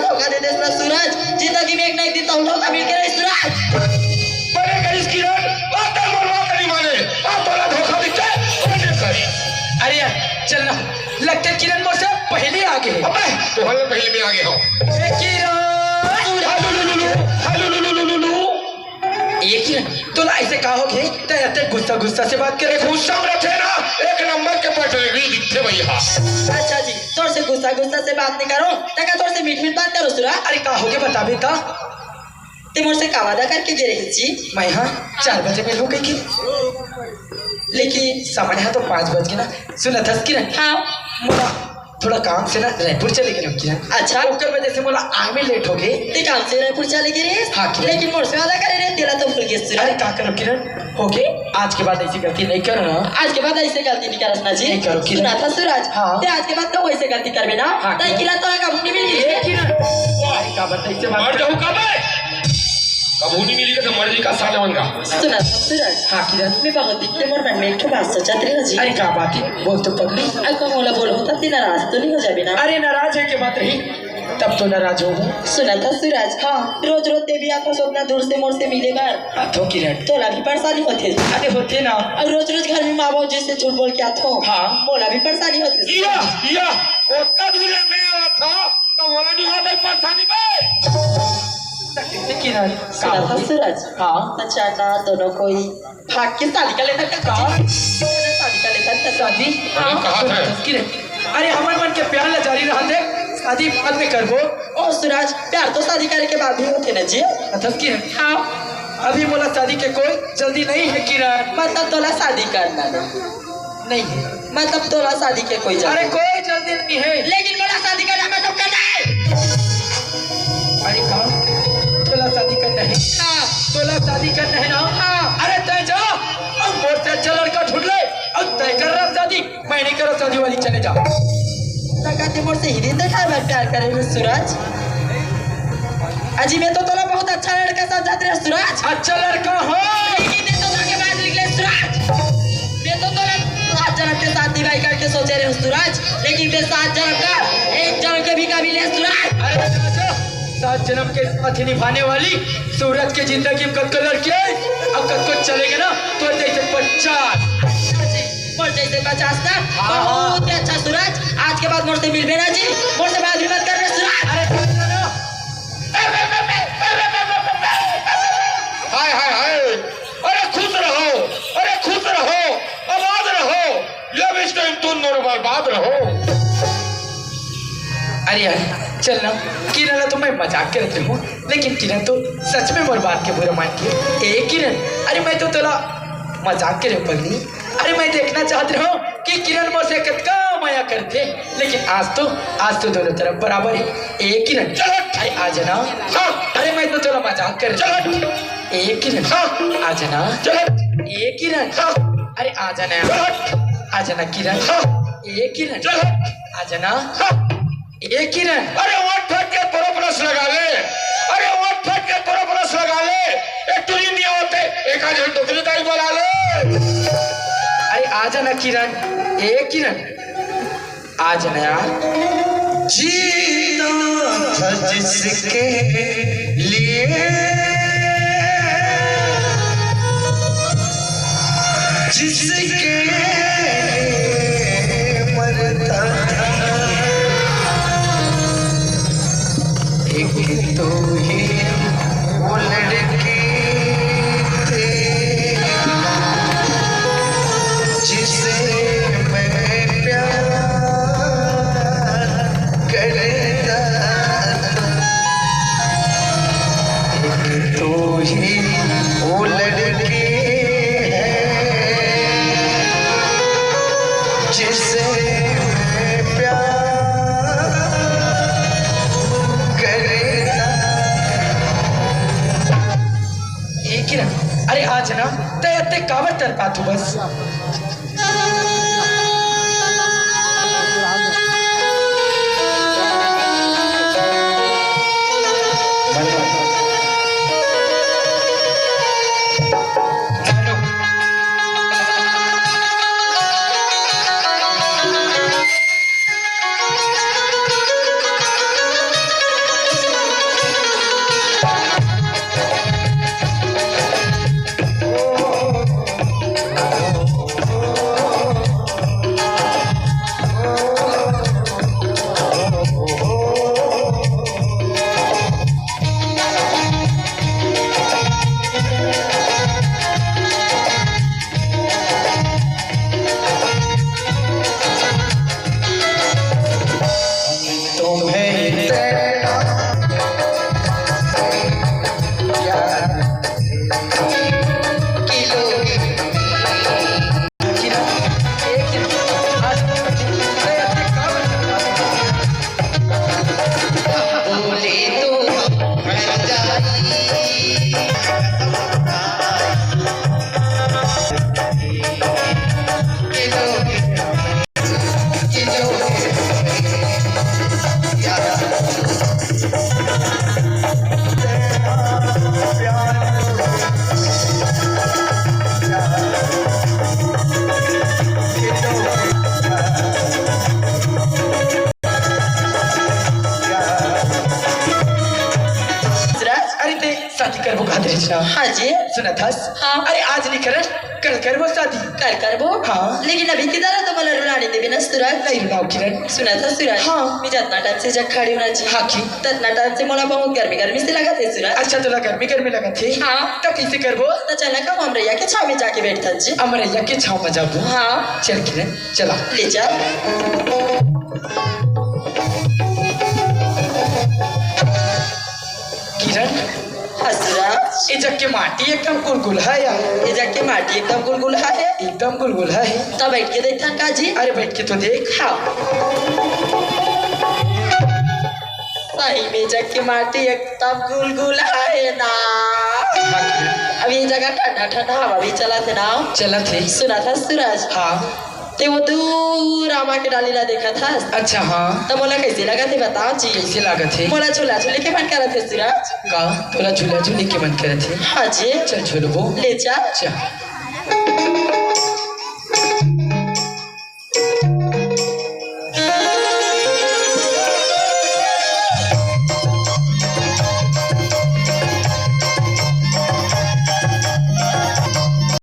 धोखा दे दे सूरज। जिंदगी में एक ना एक दिन तो हम लोग मिल के रहे सूरज। बड़े करिस किरण आता मरवा करी माने आ तोला धोखा देते उन्हें करी। अरे यार चल ना, लगता है किरण मोर से पहले आ गए। अबे तो हमें पहले भी आ गए हो। ये किरण तो ऐसे कहोगे तो गुस्सा गुस्सा से बात करे। गुस्सा में रखे ना एक नंबर के पटरी दिखते भैया। अच्छा जी तोर से गुस्सा गुस्सा से बात नहीं करो, तका तोर से मीठ मीठ बात करो सूरज। अरे कहोगे बता बेटा, ते मोर से का वादा करके गे रही जी। मैं हाँ 4 बजे में हो गई कि लेकिन समय है तो 5 बज के ना। सुना था किरण, हाँ मोला थोड़ा काम से ना रायपुर चले गए किरण। अच्छा ओकर वजह से मोला आए में लेट हो गए। ते काम से रायपुर चले गे रे। हाँ किरण। लेकिन मोर से वादा करे रे तेरा तो भूल गए अरे सूरज। क्या करो किरण, हो गए आज के बाद ऐसी गलती नहीं करो ना। आज के बाद ऐसे गलती नहीं करस ना जी। नहीं करो किरण। सुना था सूरज। हाँ। ते आज के बाद तो वैसे गलती करबे ना। हाँ, ताई किला तो का भूल मिल गई किरण। अरे क्या बताइए से मर बात जाऊँ कब है कबू नहीं मिली तो मर जी का साले बनगा। सुना था सूरज। हाँ किरण। मैं बहुत दिन के मोर मन में एक ठो बात सोचा रही जी। अरे क्या बात है बोल तो पगली। अब मोला बोलो तब ते नाराज तो नहीं हो जाबे ना। अरे नाराज है के बात रही, तब तो नाराज हूँ। सुना था सूरज। हाँ रोज रोज देवी आता सोचना दूर से मोर से मिले बार तो किरण तोला भी परेशानी होती है। अरे होते ना। और रोज रोज घर में माँ बाप जैसे झूठ बोल के आते हो। हाँ। बोला भी परेशानी होती है। या ओका दूर में आया था तो बोला नहीं होता परेशानी पे। किरण सुना था सूरज। हाँ अच्छा ना दोनों कोई भाग के शादी कर लेता क्या? शादी कर लेता क्या? शादी हाँ कहा था किरण। अरे हमारे मन के प्यार ला जारी रहा थे, शादी बाद में करबो। ओ सूरज प्यार तो शादी करे के बाद भी होते ना जी। मतलब किरण हाँ अभी बोला शादी के कोई जल्दी नहीं है किरण। मतलब तोला शादी करना ना, नहीं है। मतलब तोला शादी के कोई अरे जल्दी। कोई जल्दी नहीं है। लेकिन बोला शादी करना मतलब करना है। अरे कहा तोला शादी करना है। हाँ तोला शादी करना है ना। हाँ। अरे तय जा और मोर से अच्छा लड़का ढूंढ ले और तय कर रहा शादी। मैं नहीं करो शादी वाली, चले जा। कहते मोर से हिंदी देखा मैं प्यार करे सूरज। अजी मैं तो तोला बहुत अच्छा लड़का साथ जाते रहे सूरज। अच्छा लड़का हो लेकिन ये तो के बाद निकले सूरज। मैं तो तोला 7 जन्म के साथ निभाई करके सोचे रहे सूरज, लेकिन ते 7 जन्म का 1 जन्म के भी काबिल है सूरज। अरे जा 7 जन्म के साथ निभाने वाली सूरज के जिंदगी में कद लड़के अब कद को चलेगा ना तो जैसे 50 मोर जैसे 50 ना हाँ। बहुत ही अच्छा सूरज। आज के बाद मोर से मिलबे ना जी, मोर से बात भी मत करना सूरज। अरे हाय हाय हाय अरे खुश रहो, अरे खुश रहो, आबाद रहो, जब इस टाइम तुम बर्बाद रहो। अरे यार चल ना किरण तो मैं मजाक करते हूँ, लेकिन किरण तो सच में बर्बाद के बुरा मान के। ए किरण अरे मैं तो तेरा मजाक करे पगली। अरे मैं देखना चाहती हूँ कि किरण मुझसे कितना माया करते, लेकिन आज तो दोनों तरफ बराबर है। ए किरण चलो अरे आ जाना। अरे मैं तो तेरा मजाक कर। चलो ए किरण आ जाना। चलो ए किरण अरे आ जाना, आ जाना किरण। ए किरण चलो आ जाना। ए किरण अरे वोट फेंक के प्रोपरस लगा ले, अरे वोट फेंक के प्रोपरस लगा ले। एक टुरी नहीं होते एक आज दूसरी तारीख बुला ले। अरे आ जाना किरण। ए किरण आ जाना यार। जीना था जिसके लिए जिसके मरता था एक तो ही वो लड़की थे जिसे मैं प्यार करता एक तो ही वो लड़की है जिसे मैं प्यार करता। ए किरण अरे आ जाना। ते कावत तर पातू बस। करबो खातिर ना। हाँ जी। सुना था। हाँ। अरे आज नहीं कर, कल करबो शादी। कर करबो। हाँ। लेकिन अभी किधर है तो मला रुलाने देवी ना सूरज। नहीं रुलाओ किरण। सुना था सूरज। हाँ। मी जितना टाइम से जग खड़ी होना चाहिए। हाँ की। ततना टाइम से मला बहुत गर्मी गर्मी से लगा थे सूरज। अच्छा तो गर्मी लगा थे। हाँ। तो कैसे करबो? तो चला का हम रैया के छाव में जाके बैठता जी। अमरैया के छाव में जाबो। हाँ। चल किरण चला। ले जा। किरण हाँ सूरज। ये जग के माटी एकदम गुलगुल है यार। ये जग के माटी एकदम गुलगुल है। एकदम गुलगुल है। तब बैठ के देखता का जी। अरे बैठ के तो देख। हाँ। सही में जग की माटी एकदम गुलगुल है ना। हाँ किरण। अब ये जगह ठंडा ठंडा हवा भी चला थे ना। चला थे। सुना था सूरज। हाँ। ते वो दूर रामा के डालीला देखा था। अच्छा हाँ। तो बोला कैसे लगा थे बताओ जी। कैसे लागत है? बोला झूला झूले के मन करा थे सूरज। का तोला झूला झूले के मन करे थे। हाँ जी। चल झूलबो। ले जा। चल।